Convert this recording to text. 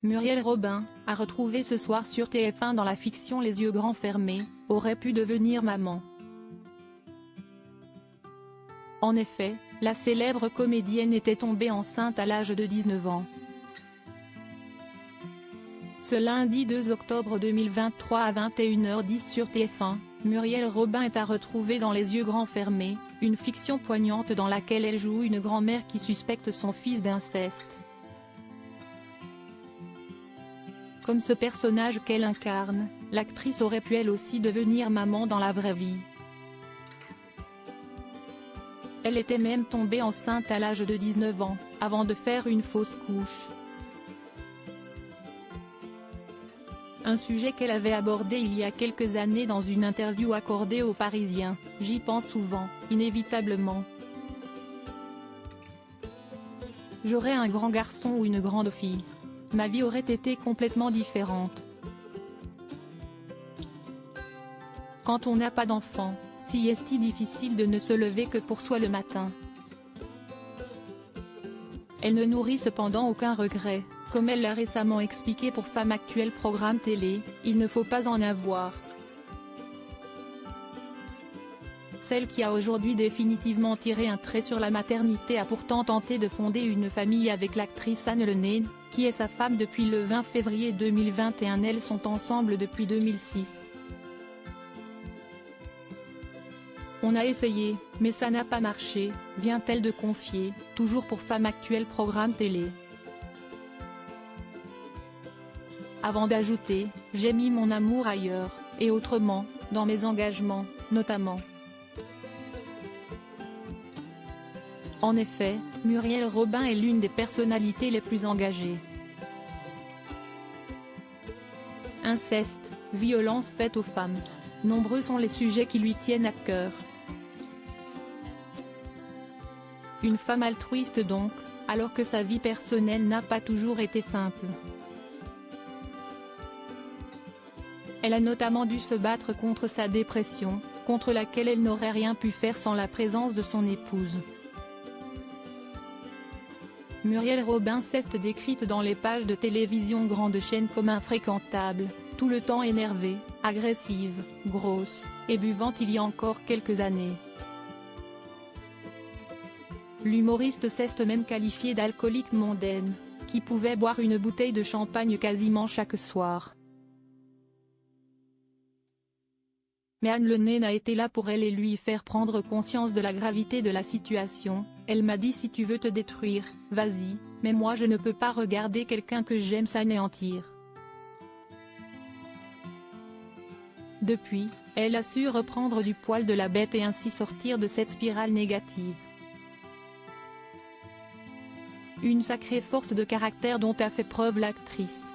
Muriel Robin, à retrouver ce soir sur TF1 dans la fiction Les yeux grands fermés, aurait pu devenir maman. En effet, la célèbre comédienne était tombée enceinte à l'âge de 19 ans. Ce lundi 2 octobre 2023 à 21h10 sur TF1, Muriel Robin est à retrouver dans Les yeux grands fermés, une fiction poignante dans laquelle elle joue une grand-mère qui suspecte son fils d'inceste. Comme ce personnage qu'elle incarne, l'actrice aurait pu elle aussi devenir maman dans la vraie vie. Elle était même tombée enceinte à l'âge de 19 ans, avant de faire une fausse couche. Un sujet qu'elle avait abordé il y a quelques années dans une interview accordée aux Parisiens. J'y pense souvent, inévitablement. J'aurais un grand garçon ou une grande fille. Ma vie aurait été complètement différente. Quand on n'a pas d'enfant, si est-il difficile de ne se lever que pour soi le matin. Elle ne nourrit cependant aucun regret, comme elle l'a récemment expliqué pour Femme Actuelle programme télé, il ne faut pas en avoir. Celle qui a aujourd'hui définitivement tiré un trait sur la maternité a pourtant tenté de fonder une famille avec l'actrice Anne Lenné, qui est sa femme depuis le 20 février 2021. Elles sont ensemble depuis 2006. On a essayé, mais ça n'a pas marché, vient-elle de confier, toujours pour Femme Actuelle programme télé. Avant d'ajouter, j'ai mis mon amour ailleurs, et autrement, dans mes engagements, notamment. En effet, Muriel Robin est l'une des personnalités les plus engagées. Inceste, violence faite aux femmes. Nombreux sont les sujets qui lui tiennent à cœur. Une femme altruiste donc, alors que sa vie personnelle n'a pas toujours été simple. Elle a notamment dû se battre contre sa dépression, contre laquelle elle n'aurait rien pu faire sans la présence de son épouse. Muriel Robin s'est décrite dans les pages de télévision grandes chaînes comme infréquentable, tout le temps énervée, agressive, grosse, et buvante il y a encore quelques années. L'humoriste s'est même qualifiée d'alcoolique mondaine, qui pouvait boire une bouteille de champagne quasiment chaque soir. Mais Anne Lenné a été là pour elle et lui faire prendre conscience de la gravité de la situation. Elle m'a dit: si tu veux te détruire, vas-y, mais moi je ne peux pas regarder quelqu'un que j'aime s'anéantir. Depuis, elle a su reprendre du poil de la bête et ainsi sortir de cette spirale négative. Une sacrée force de caractère dont a fait preuve l'actrice.